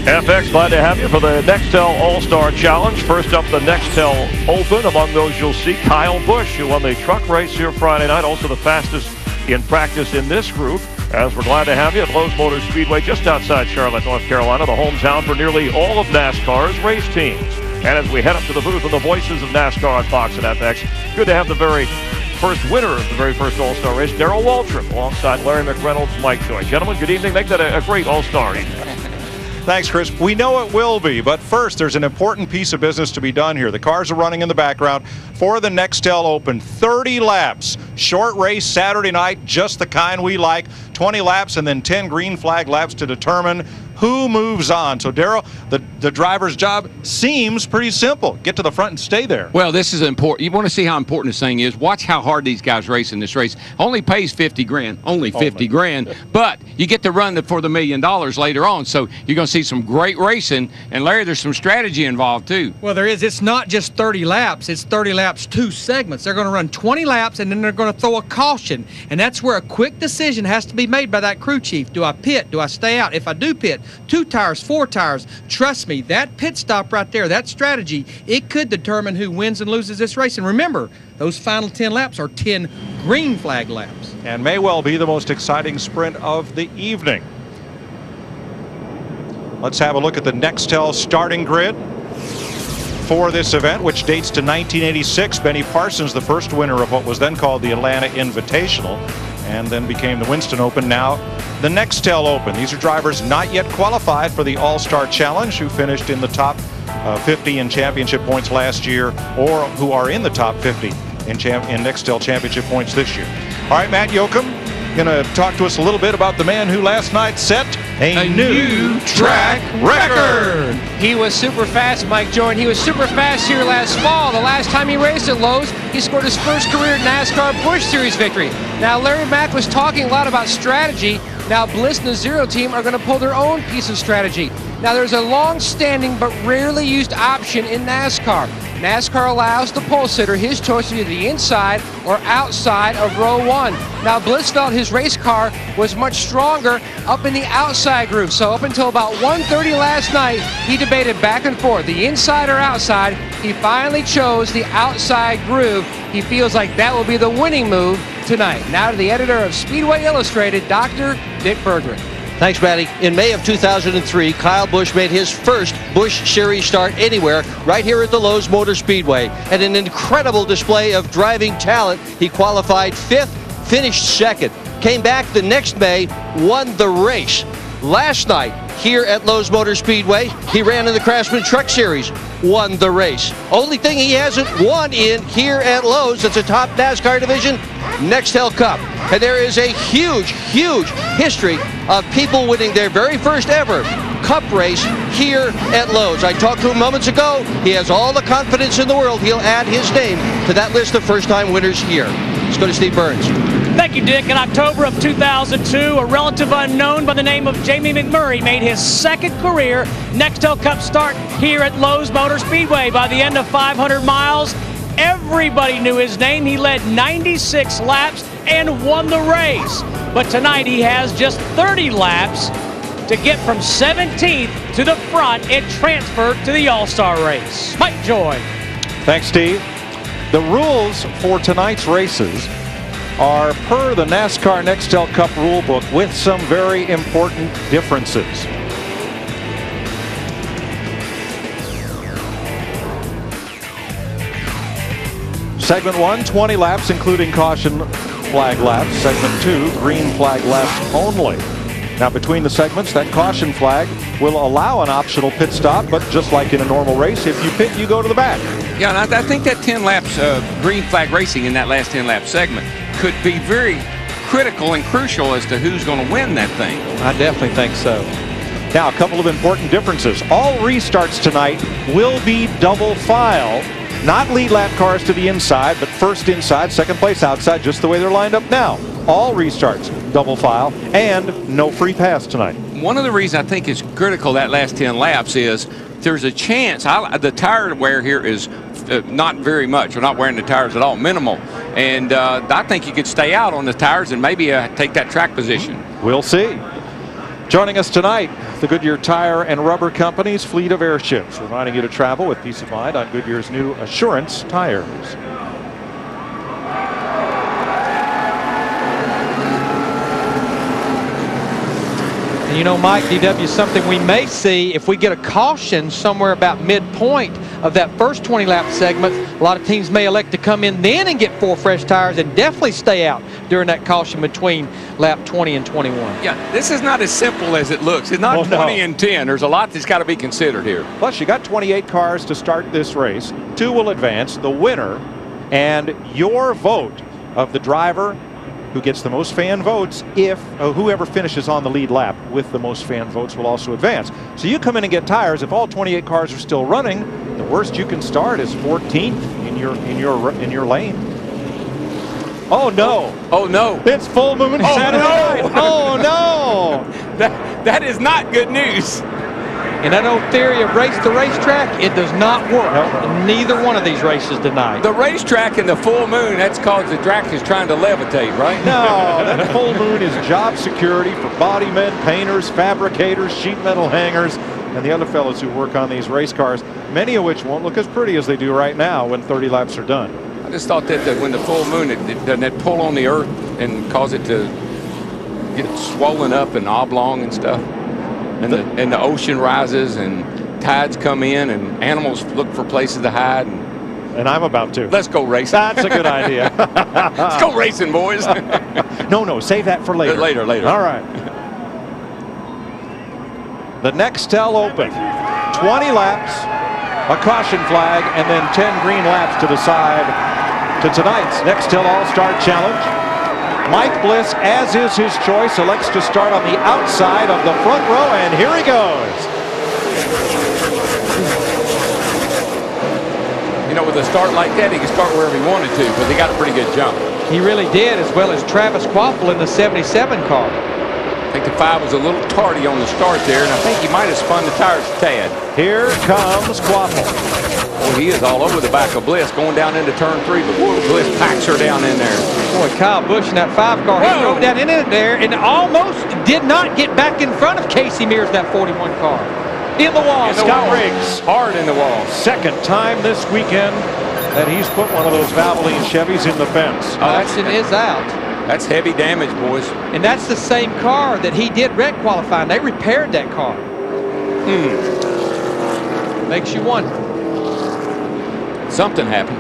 FX, glad to have you for the NEXTEL All-Star Challenge. First up, the NEXTEL Open. Among those, you'll see Kyle Busch, who won the truck race here Friday night, also the fastest in practice in this group. As we're glad to have you at Lowe's Motor Speedway, just outside Charlotte, North Carolina, the hometown for nearly all of NASCAR's race teams. And as we head up to the booth with the voices of NASCAR on Fox and FX, good to have the very first winner of the very first All-Star race, Darrell Waltrip, alongside Larry McReynolds, Mike Joy. Gentlemen, good evening. Make that a great All-Star evening. Thanks, Chris. We know it will be, but first, there's an important piece of business to be done here. The cars are running in the background for the NEXTEL Open. 30 laps. Short race Saturday night, just the kind we like. 20 laps and then 10 green flag laps to determine who moves on. So, Darrell, the driver's job seems pretty simple. Get to the front and stay there. Well, this is important. You want to see how important this thing is. Watch how hard these guys race in this race. Only pays 50 grand. Only 50 grand. But you get to run for the $1 million later on. So you're going to see some great racing. And, Larry, there's some strategy involved, too. Well, there is. It's not just 30 laps. It's 30 laps, 2 segments. They're going to run 20 laps, and then they're going to throw a caution. And that's where a quick decision has to be made by that crew chief. Do I pit? Do I stay out? If I do pit, 2 tires, 4 tires, trust me, that pit stop right there, that strategy, it could determine who wins and loses this race. And remember, those final 10 laps are 10 green flag laps. And may well be the most exciting sprint of the evening. Let's have a look at the NEXTEL starting grid for this event, which dates to 1986. Benny Parsons, the first winner of what was then called the Atlanta Invitational, and then became the Winston Open, now the NEXTEL Open. These are drivers not yet qualified for the All-Star Challenge, who finished in the top 50 in championship points last year, or who are in the top 50 in NEXTEL championship points this year. All right, Matt Yoakum, going to talk to us a little bit about the man who last night set a new track record. He was super fast, Mike Joy. He was super fast here last fall. The last time he raced at Lowe's, he scored his first career NASCAR Busch Series victory. Now, Larry Mack was talking a lot about strategy. Now, Bliss and the Zero team are going to pull their own piece of strategy. Now, there's a long-standing but rarely used option in NASCAR. NASCAR allows the pole sitter his choice of either the inside or outside of row 1. Now, Bliss felt his race car was much stronger up in the outside groove. So up until about 1:30 last night, he debated back and forth, the inside or outside. He finally chose the outside groove. He feels like that will be the winning move tonight. Now to the editor of Speedway Illustrated, Dr. Dick Berggren. Thanks, Matty. In May of 2003, Kyle Busch made his first Busch Series start anywhere, right here at the Lowe's Motor Speedway. And an incredible display of driving talent, he qualified 5th, finished 2nd. Came back the next May, won the race. Last night, here at Lowe's Motor Speedway, he ran in the Craftsman Truck Series, won the race. Only thing he hasn't won in here at Lowe's, that's a top NASCAR division, NEXTEL Cup. And there is a huge, huge history of people winning their very first ever Cup race here at Lowe's. I talked to him moments ago. He has all the confidence in the world. He'll add his name to that list of first-time winners here. Let's go to Steve Burns. Thank you, Dick. In October of 2002, a relative unknown by the name of Jamie McMurray made his 2nd career NEXTEL Cup start here at Lowe's Motor Speedway. By the end of 500 miles, everybody knew his name. He led 96 laps and won the race. But tonight he has just 30 laps to get from 17th to the front and transfer to the All-Star race. Mike Joy. Thanks, Steve. The rules for tonight's races are per the NASCAR NEXTEL Cup rulebook, with some very important differences. Segment 1, 20 laps, including caution flag laps. Segment 2, green flag laps only. Now, between the segments, that caution flag will allow an optional pit stop, but just like in a normal race, if you pit, you go to the back. Yeah, and I think that 10 laps of green flag racing in that last 10 lap segment could be very critical and crucial as to who's going to win that thing. I definitely think so. Now, a couple of important differences. All restarts tonight will be double file. Not lead lap cars to the inside, but first inside, second place outside, just the way they're lined up now. All restarts, double file, and no free pass tonight. One of the reasons I think is critical that last 10 laps is there's a chance. The tire wear here is not very much. We're not wearing the tires at all, minimal. And I think you could stay out on the tires and maybe take that track position. We'll see. Joining us tonight, the Goodyear Tire and Rubber Company's fleet of airships, reminding you to travel with peace of mind on Goodyear's new Assurance tires. You know, Mike, DW, something we may see if we get a caution somewhere about midpoint of that first 20-lap segment. A lot of teams may elect to come in then and get 4 fresh tires and definitely stay out during that caution between lap 20 and 21. Yeah, this is not as simple as it looks. It's not 20 and 10. There's a lot that's got to be considered here. Plus, you got 28 cars to start this race. 2 will advance. The winner and your vote of the driver who gets the most fan votes, if whoever finishes on the lead lap with the most fan votes will also advance. So you come in and get tires. If all 28 cars are still running, the worst you can start is 14th in your lane. Oh no! Oh no! It's full moon Saturday night. Oh no! That is not good news. And that old theory of race to racetrack, it does not work. Nope. Neither one of these races tonight. The racetrack and the full moon, that's cause the track is trying to levitate, right? No, that full moon is job security for body men, painters, fabricators, sheet metal hangers, and the other fellows who work on these race cars, many of which won't look as pretty as they do right now when 30 laps are done. I just thought that when the full moon, doesn't it pull on the earth and cause it to get swollen up and oblong and stuff? And the ocean rises and tides come in and animals look for places to hide. And I'm about to. Let's go racing. That's a good idea. Let's go racing, boys. No, save that for later. Later. All right. The NEXTEL Open. 20 laps, a caution flag, and then 10 green laps to decide to tonight's NEXTEL All-Star Challenge. Mike Bliss, as is his choice, elects to start on the outside of the front row, and here he goes. You know, with a start like that, he could start wherever he wanted to, because he got a pretty good jump. He really did, as well as Travis Quaffle in the 77 car. I think the 5 was a little tardy on the start there, and I think he might have spun the tires a tad. Here comes Quaffle. Boy, he is all over the back of Bliss, going down into turn 3, but boy, Bliss packs her down in there. Boy, Kyle Busch in that 5 car, he drove down in it there and almost did not get back in front of Casey Mears, that 41 car. In the wall, Scott Riggs. Hard in the wall. Second time this weekend that he's put one of those Valvoline Chevys in the fence. Caution is out. That's heavy damage, boys. And that's the same car that he did wreck qualifying. They repaired that car. Makes you wonder. Something happened.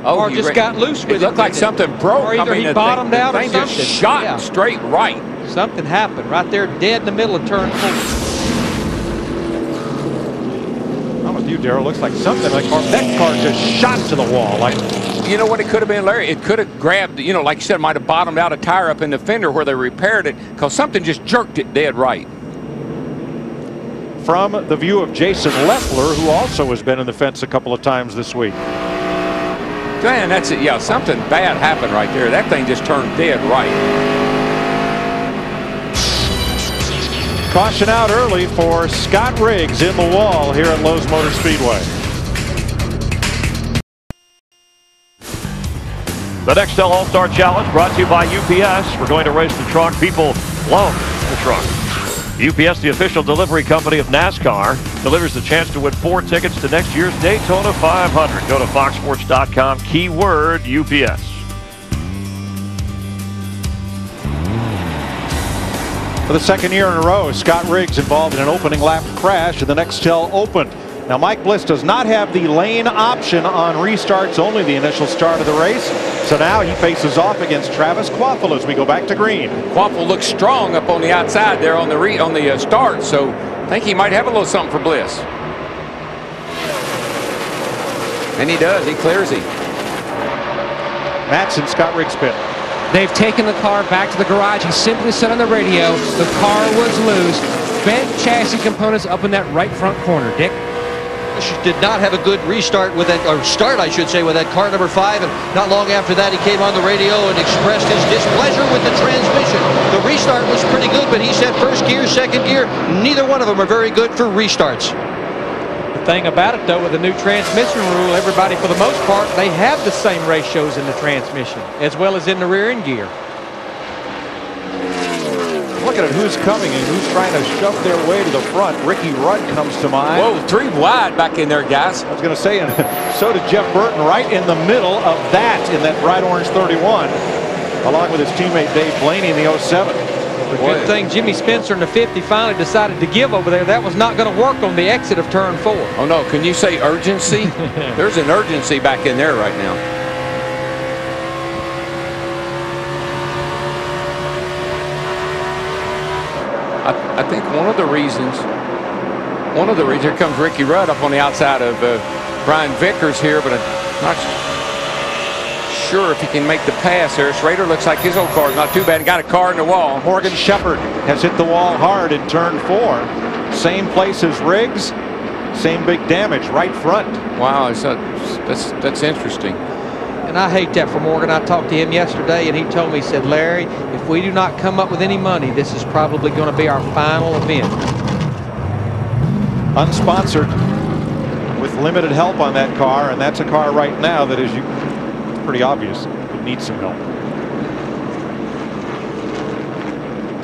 Or just got loose with it. It looked like something broke. Or either he bottomed out or something. Just shot straight right. Something happened right there, dead in the middle of turn 4. I'm with you, Darrell. Looks like something like that car just shot to the wall. Like, you know what it could have been, Larry? It could have grabbed, you know, like you said, might have bottomed out a tire up in the fender where they repaired it, because something just jerked it dead right. From the view of Jason Leffler, who also has been in the fence a couple of times this week. Man, that's it. Yeah, something bad happened right there. That thing just turned dead right. Caution out early for Scott Riggs in the wall here at Lowe's Motor Speedway. The NEXTEL All-Star Challenge brought to you by UPS. We're going to race the truck. People love the truck. UPS, the official delivery company of NASCAR, delivers the chance to win 4 tickets to next year's Daytona 500. Go to foxsports.com, keyword UPS. For the second year in a row, Scott Riggs involved in an opening lap crash in the NEXTEL Open. Now, Mike Bliss does not have the lane option on restarts, only the initial start of the race. So now he faces off against Travis Quaffle as we go back to green. Quaffle looks strong up on the outside there on the start, so I think he might have a little something for Bliss. And he does. He clears him. Matt's in Scott Riggs' pit. They've taken the car back to the garage. He simply said on the radio the car was loose. Bent chassis components up in that right front corner. Dick? Did not have a good restart with that, or start I should say, with that car number 5, and not long after that he came on the radio and expressed his displeasure with the transmission. The restart was pretty good, but he said first gear, second gear, neither one of them are very good for restarts. The The thing about it, though, with the new transmission rule, everybody, for the most part, they have the same ratios in the transmission as well as in the rear end gear. Looking at who's coming and who's trying to shove their way to the front. Ricky Rudd comes to mind. Whoa, 3 wide back in there, guys. I was going to say, and so did Jeff Burton right in the middle of that in that bright orange 31, along with his teammate Dave Blaney in the 07. The good thing Jimmy Spencer in the 50 finally decided to give over there. That was not going to work on the exit of turn 4. Oh, no. Can you say urgency? There's an urgency back in there right now. I think one of the reasons, here comes Ricky Rudd up on the outside of Brian Vickers here, but I'm not sure if he can make the pass there. Schrader looks like his old car's not too bad. Got a car in the wall. Morgan Shepherd has hit the wall hard in turn 4. Same place as Riggs, same big damage right front. Wow, that's interesting. And I hate that for Morgan. I talked to him yesterday, and he told me, he said, Larry, if we do not come up with any money, this is probably going to be our final event. Unsponsored with limited help on that car, and that's a car right now that is pretty obvious it needs some help.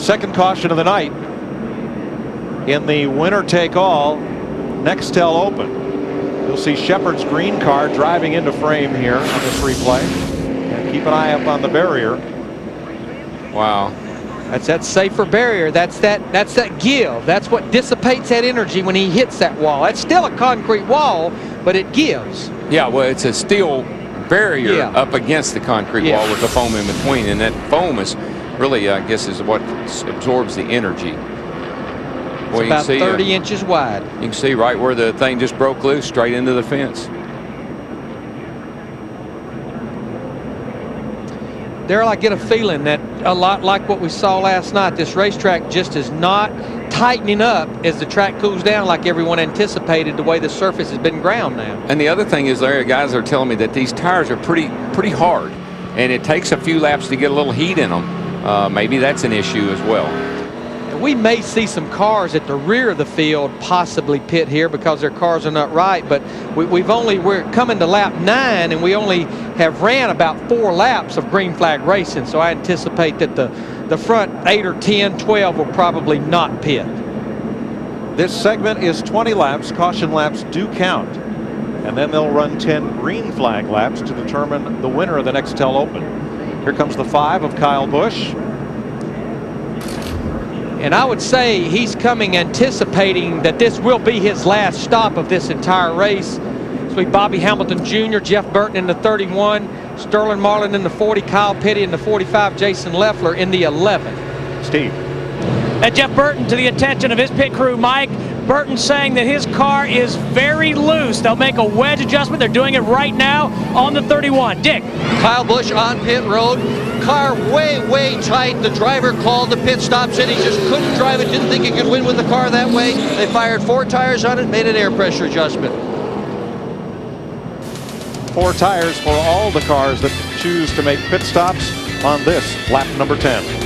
Second caution of the night in the winner-take-all Nextel Open. You'll see Shepard's green car driving into frame here on this replay. And keep an eye up on the barrier. Wow. That's that safer barrier. That's that give. That's what dissipates that energy when he hits that wall. That's still a concrete wall, but it gives. Yeah, well, it's a steel barrier up against the concrete wall with the foam in between. And that foam is really, I guess, is what absorbs the energy. Well, it's about 30 inches wide. You can see right where the thing just broke loose, straight into the fence. Daryl, I get a feeling that a lot like what we saw last night, this racetrack just is not tightening up as the track cools down like everyone anticipated, the way the surface has been ground now. And the other thing is, Larry, guys are telling me that these tires are pretty hard, and it takes a few laps to get a little heat in them. Maybe that's an issue as well. We may see some cars at the rear of the field possibly pit here because their cars are not right, but we're coming to lap 9 and we only have ran about 4 laps of green flag racing, so I anticipate that the front 8 or 10, 12 will probably not pit. This segment is 20 laps. Caution laps do count, and then they'll run 10 green flag laps to determine the winner of the Nextel Open. Here comes the 5 of Kyle Busch. And I would say he's coming anticipating that this will be his last stop of this entire race. It's with Bobby Hamilton Jr., Jeff Burton in the 31, Sterling Marlin in the 40, Kyle Petty in the 45, Jason Leffler in the 11. Steve. And Jeff Burton, to the attention of his pit crew, Mike, Burton saying that his car is very loose. They'll make a wedge adjustment. They're doing it right now on the 31. Dick. Kyle Busch on pit road. Car way tight. The driver called the pit stops in. He just couldn't drive it. Didn't think he could win with the car that way. They fired 4 tires on it, made an air pressure adjustment. 4 tires for all the cars that choose to make pit stops on this lap number 10.